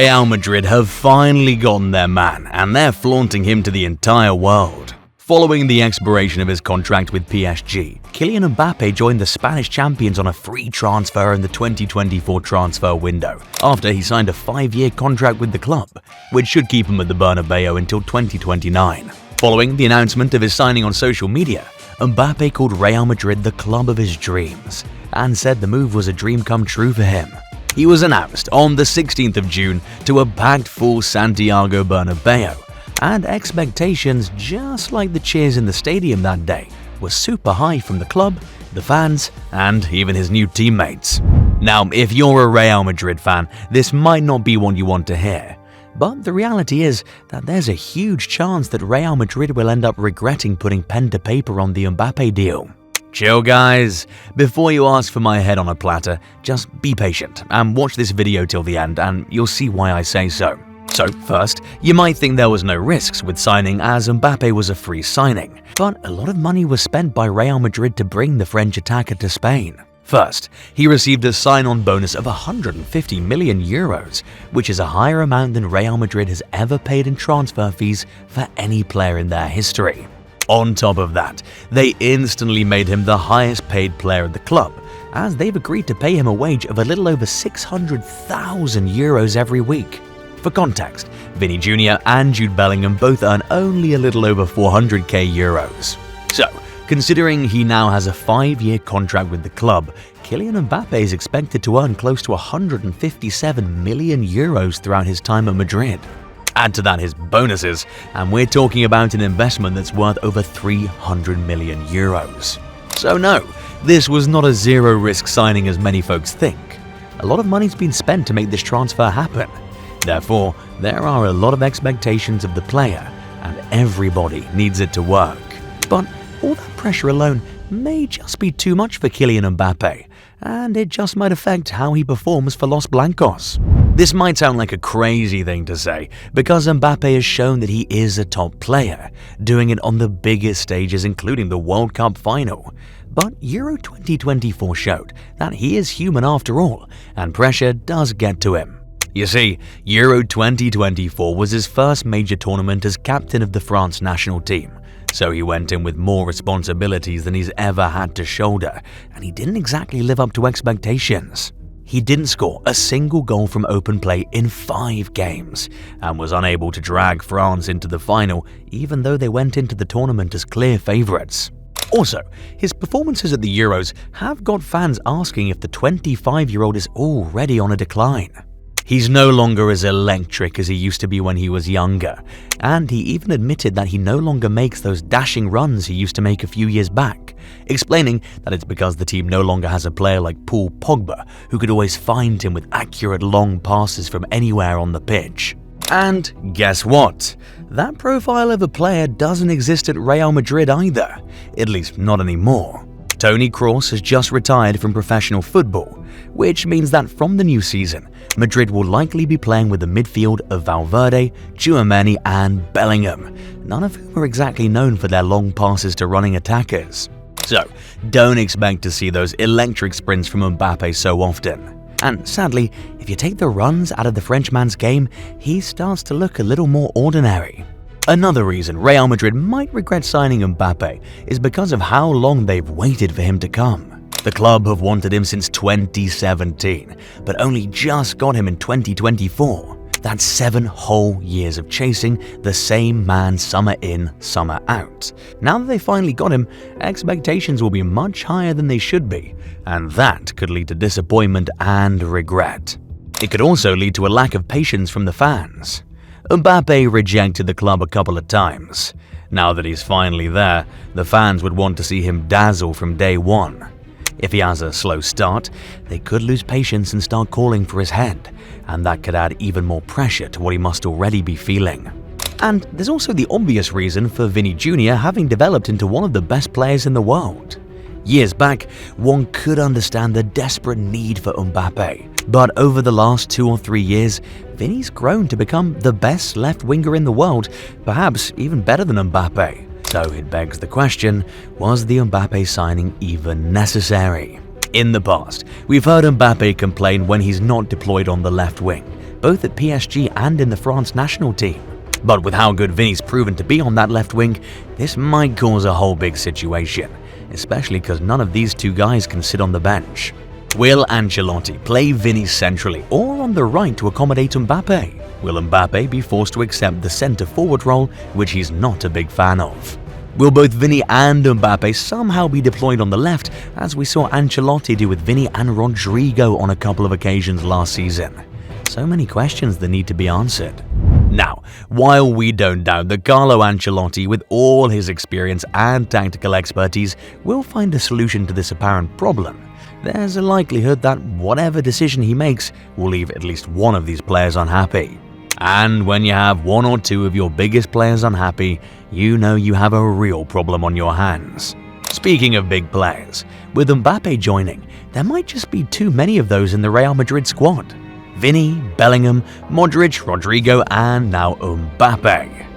Real Madrid have finally gotten their man, and they're flaunting him to the entire world. Following the expiration of his contract with PSG, Kylian Mbappe joined the Spanish champions on a free transfer in the 2024 transfer window, after he signed a 5-year contract with the club, which should keep him at the Bernabeu until 2029. Following the announcement of his signing on social media, Mbappe called Real Madrid the club of his dreams, and said the move was a dream come true for him. He was announced on the 16th of June to a packed full Santiago Bernabeu, and expectations, just like the cheers in the stadium that day, were super high from the club, the fans, and even his new teammates. Now, if you're a Real Madrid fan, this might not be what you want to hear, but the reality is that there's a huge chance that Real Madrid will end up regretting putting pen to paper on the Mbappe deal. Chill guys, before you ask for my head on a platter, just be patient and watch this video till the end and you'll see why I say so. So first, you might think there was no risks with signing as Mbappe was a free signing, but a lot of money was spent by Real Madrid to bring the French attacker to Spain. First, he received a sign-on bonus of 150 million euros, which is a higher amount than Real Madrid has ever paid in transfer fees for any player in their history. On top of that, they instantly made him the highest paid player at the club, as they've agreed to pay him a wage of a little over 600,000 euros every week. For context, Vinny Jr. and Jude Bellingham both earn only a little over 400k euros. So, considering he now has a 5-year contract with the club, Kylian Mbappe is expected to earn close to 157 million euros throughout his time at Madrid. Add to that his bonuses, and we're talking about an investment that's worth over 300 million euros. So no, this was not a zero-risk signing as many folks think. A lot of money's been spent to make this transfer happen. Therefore, there are a lot of expectations of the player, and everybody needs it to work. But all that pressure alone may just be too much for Kylian Mbappe, and it just might affect how he performs for Los Blancos. This might sound like a crazy thing to say, because Mbappe has shown that he is a top player, doing it on the biggest stages including the World Cup final. But Euro 2024 showed that he is human after all, and pressure does get to him. You see, Euro 2024 was his first major tournament as captain of the France national team, so he went in with more responsibilities than he's ever had to shoulder, and he didn't exactly live up to expectations. He didn't score a single goal from open play in 5 games, and was unable to drag France into the final even though they went into the tournament as clear favourites. Also, his performances at the Euros have got fans asking if the 25-year-old is already on a decline. He's no longer as electric as he used to be when he was younger, and he even admitted that he no longer makes those dashing runs he used to make a few years back, explaining that it's because the team no longer has a player like Paul Pogba who could always find him with accurate long passes from anywhere on the pitch. And guess what? That profile of a player doesn't exist at Real Madrid either, at least not anymore. Toni Kroos has just retired from professional football, which means that from the new season, Madrid will likely be playing with a midfield of Valverde, Tchouaméni and Bellingham, none of whom are exactly known for their long passes to running attackers. So, don't expect to see those electric sprints from Mbappe so often. And sadly, if you take the runs out of the Frenchman's game, he starts to look a little more ordinary. Another reason Real Madrid might regret signing Mbappe is because of how long they've waited for him to come. The club have wanted him since 2017, but only just got him in 2024. That's 7 whole years of chasing the same man summer in, summer out. Now that they finally got him, expectations will be much higher than they should be, and that could lead to disappointment and regret. It could also lead to a lack of patience from the fans. Mbappe rejected the club a couple of times. Now that he's finally there, the fans would want to see him dazzle from day one. If he has a slow start, they could lose patience and start calling for his head, and that could add even more pressure to what he must already be feeling. And there's also the obvious reason for Vinny Jr. having developed into one of the best players in the world. Years back, one could understand the desperate need for Mbappe, but over the last 2 or 3 years, Vinny's grown to become the best left winger in the world, perhaps even better than Mbappe. So it begs the question, was the Mbappe signing even necessary? In the past, we've heard Mbappe complain when he's not deployed on the left wing, both at PSG and in the France national team. But with how good Vini's proven to be on that left wing, this might cause a whole big situation, especially because none of these two guys can sit on the bench. Will Ancelotti play Vini centrally or on the right to accommodate Mbappe? Will Mbappe be forced to accept the centre-forward role, which he's not a big fan of? Will both Vini and Mbappe somehow be deployed on the left, as we saw Ancelotti do with Vini and Rodrygo on a couple of occasions last season? So many questions that need to be answered. Now, while we don't doubt that Carlo Ancelotti, with all his experience and tactical expertise, will find a solution to this apparent problem, there's a likelihood that whatever decision he makes will leave at least one of these players unhappy. And when you have one or two of your biggest players unhappy, you know you have a real problem on your hands. Speaking of big players, with Mbappe joining, there might just be too many of those in the Real Madrid squad. Vini, Bellingham, Modric, Rodrygo, and now Mbappe.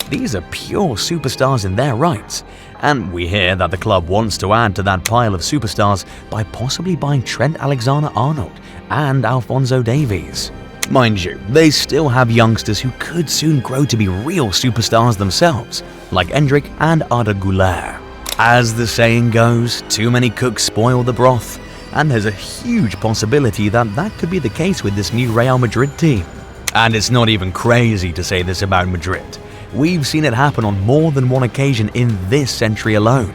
These are pure superstars in their rights, and we hear that the club wants to add to that pile of superstars by possibly buying Trent Alexander-Arnold and Alphonso Davies. Mind you, they still have youngsters who could soon grow to be real superstars themselves, like Endrick and Arda Güler. As the saying goes, too many cooks spoil the broth, and there's a huge possibility that that could be the case with this new Real Madrid team. And it's not even crazy to say this about Madrid. We've seen it happen on more than one occasion in this century alone.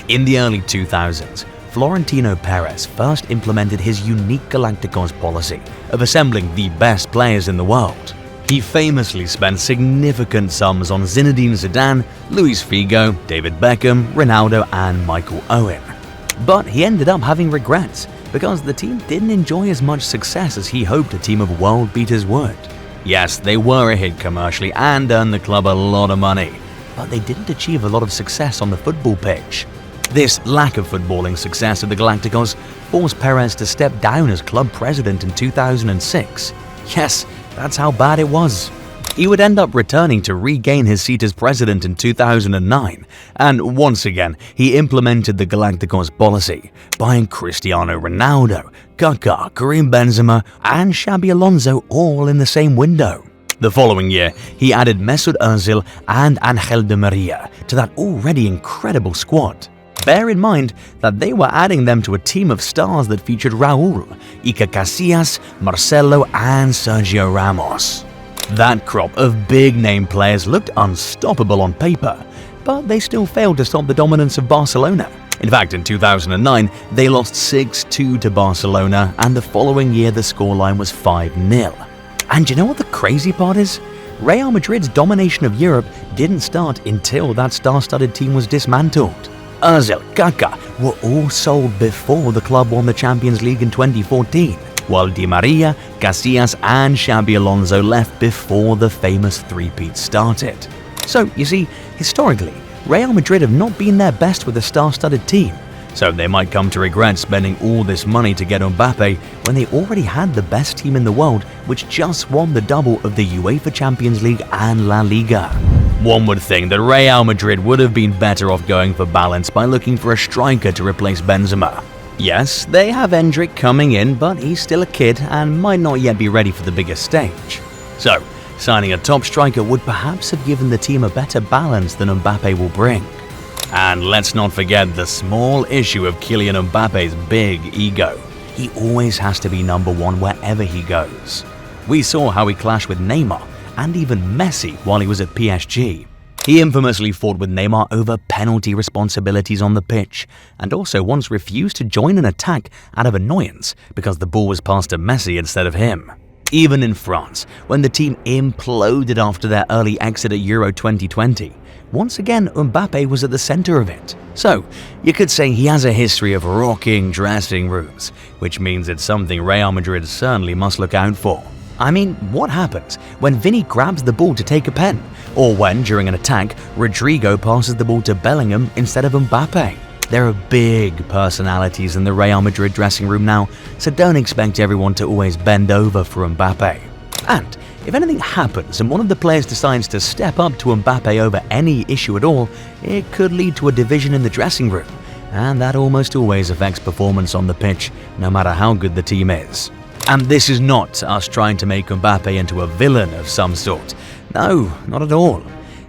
In the early 2000s, Florentino Perez first implemented his unique Galacticos policy of assembling the best players in the world. He famously spent significant sums on Zinedine Zidane, Luis Figo, David Beckham, Ronaldo, and Michael Owen. But he ended up having regrets because the team didn't enjoy as much success as he hoped a team of world beaters would. Yes, they were a hit commercially and earned the club a lot of money, but they didn't achieve a lot of success on the football pitch. This lack of footballing success of the Galacticos forced Perez to step down as club president in 2006. Yes, that's how bad it was. He would end up returning to regain his seat as president in 2009, and once again he implemented the Galacticos policy, buying Cristiano Ronaldo, Kaká, Karim Benzema, and Xabi Alonso all in the same window. The following year, he added Mesut Ozil and Angel Di Maria to that already incredible squad. Bear in mind that they were adding them to a team of stars that featured Raúl, Iker Casillas, Marcelo, and Sergio Ramos. That crop of big-name players looked unstoppable on paper, but they still failed to stop the dominance of Barcelona. In fact, in 2009, they lost 6-2 to Barcelona, and the following year the scoreline was 5-0. And you know what the crazy part is? Real Madrid's domination of Europe didn't start until that star-studded team was dismantled. Ozil, Kaká were all sold before the club won the Champions League in 2014, while Di Maria, Casillas, and Xabi Alonso left before the famous three-peat started. So, you see, historically, Real Madrid have not been their best with a star-studded team, so they might come to regret spending all this money to get Mbappe when they already had the best team in the world, which just won the double of the UEFA Champions League and La Liga. One would think that Real Madrid would have been better off going for balance by looking for a striker to replace Benzema. Yes, they have Endrick coming in, but he's still a kid and might not yet be ready for the biggest stage. So, signing a top striker would perhaps have given the team a better balance than Mbappe will bring. And let's not forget the small issue of Kylian Mbappe's big ego. He always has to be number one wherever he goes. We saw how he clashed with Neymar and even Messi while he was at PSG. He infamously fought with Neymar over penalty responsibilities on the pitch, and also once refused to join an attack out of annoyance because the ball was passed to Messi instead of him. Even in France, when the team imploded after their early exit at Euro 2020, once again Mbappe was at the center of it. So, you could say he has a history of rocking dressing rooms, which means it's something Real Madrid certainly must look out for. I mean, what happens when Vini grabs the ball to take a pen, or when, during an attack, Rodrygo passes the ball to Bellingham instead of Mbappe? There are big personalities in the Real Madrid dressing room now, so don't expect everyone to always bend over for Mbappe. And if anything happens and one of the players decides to step up to Mbappe over any issue at all, it could lead to a division in the dressing room, and that almost always affects performance on the pitch, no matter how good the team is. And this is not us trying to make Mbappe into a villain of some sort. No, not at all.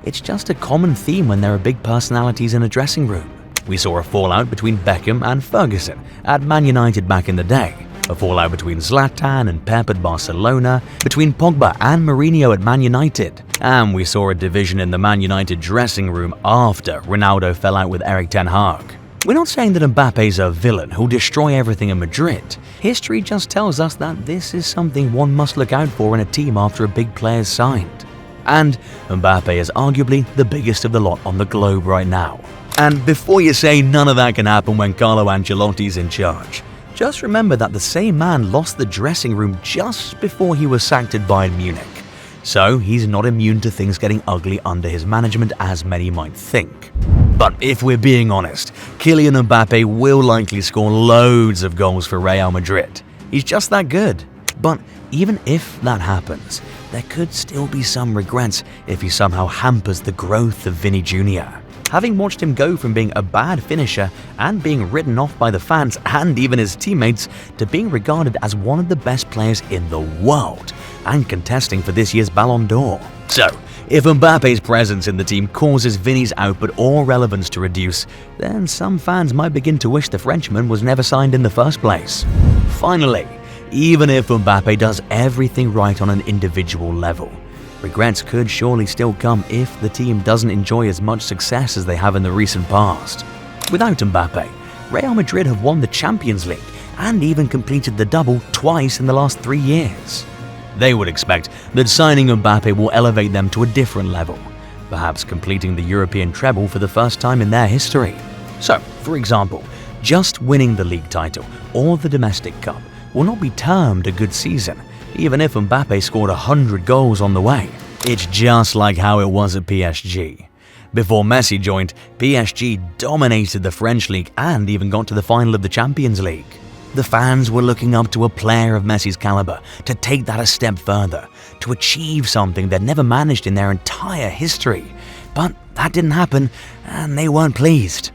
It's just a common theme when there are big personalities in a dressing room. We saw a fallout between Beckham and Ferguson at Man United back in the day, a fallout between Zlatan and Pep at Barcelona, between Pogba and Mourinho at Man United, and we saw a division in the Man United dressing room after Ronaldo fell out with Erik ten Hag. We're not saying that Mbappe's a villain who'll destroy everything in Madrid. History just tells us that this is something one must look out for in a team after a big player's signed. And Mbappe is arguably the biggest of the lot on the globe right now. And before you say none of that can happen when Carlo Ancelotti's in charge, just remember that the same man lost the dressing room just before he was sacked at Bayern Munich. So he's not immune to things getting ugly under his management as many might think. But if we're being honest, Kylian Mbappe will likely score loads of goals for Real Madrid. He's just that good. But even if that happens, there could still be some regrets if he somehow hampers the growth of Vinny Jr. Having watched him go from being a bad finisher and being written off by the fans and even his teammates to being regarded as one of the best players in the world and contesting for this year's Ballon d'Or. So, if Mbappe's presence in the team causes Vinny's output or relevance to reduce, then some fans might begin to wish the Frenchman was never signed in the first place. Finally, even if Mbappe does everything right on an individual level, regrets could surely still come if the team doesn't enjoy as much success as they have in the recent past. Without Mbappe, Real Madrid have won the Champions League and even completed the double twice in the last 3 years. They would expect that signing Mbappe will elevate them to a different level, perhaps completing the European treble for the first time in their history. So, for example, just winning the league title or the domestic cup will not be termed a good season, even if Mbappe scored 100 goals on the way. It's just like how it was at PSG. Before Messi joined, PSG dominated the French league and even got to the final of the Champions League. The fans were looking up to a player of Messi's caliber to take that a step further, to achieve something they'd never managed in their entire history. But that didn't happen, and they weren't pleased.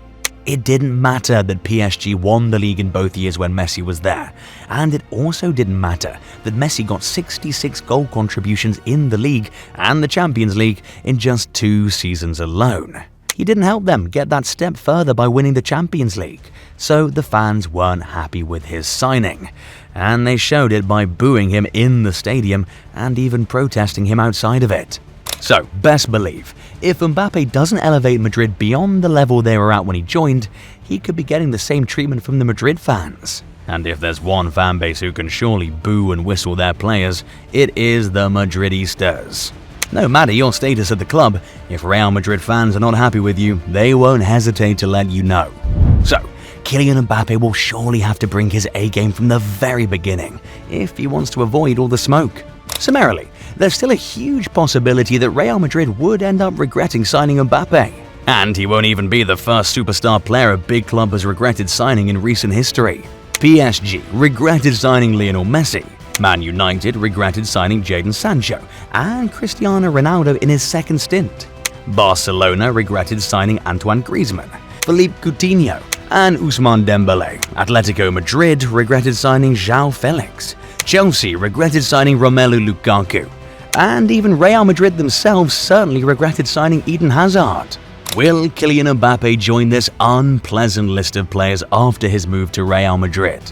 It didn't matter that PSG won the league in both years when Messi was there, and it also didn't matter that Messi got 66 goal contributions in the league and the Champions League in just 2 seasons alone. He didn't help them get that step further by winning the Champions League, so the fans weren't happy with his signing, and they showed it by booing him in the stadium and even protesting him outside of it. So, best believe, if Mbappe doesn't elevate Madrid beyond the level they were at when he joined, he could be getting the same treatment from the Madrid fans. And if there's one fan base who can surely boo and whistle their players, it is the Madridistas. No matter your status at the club, if Real Madrid fans are not happy with you, they won't hesitate to let you know. So, Kylian Mbappe will surely have to bring his A-game from the very beginning if he wants to avoid all the smoke. Summarily, there's still a huge possibility that Real Madrid would end up regretting signing Mbappe. And he won't even be the first superstar player a big club has regretted signing in recent history. PSG regretted signing Lionel Messi. Man United regretted signing Jadon Sancho and Cristiano Ronaldo in his second stint. Barcelona regretted signing Antoine Griezmann, Philippe Coutinho, and Ousmane Dembélé. Atletico Madrid regretted signing João Felix. Chelsea regretted signing Romelu Lukaku. And even Real Madrid themselves certainly regretted signing Eden Hazard. Will Kylian Mbappe join this unpleasant list of players after his move to Real Madrid?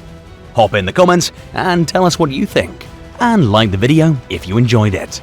Hop in the comments and tell us what you think. And like the video if you enjoyed it.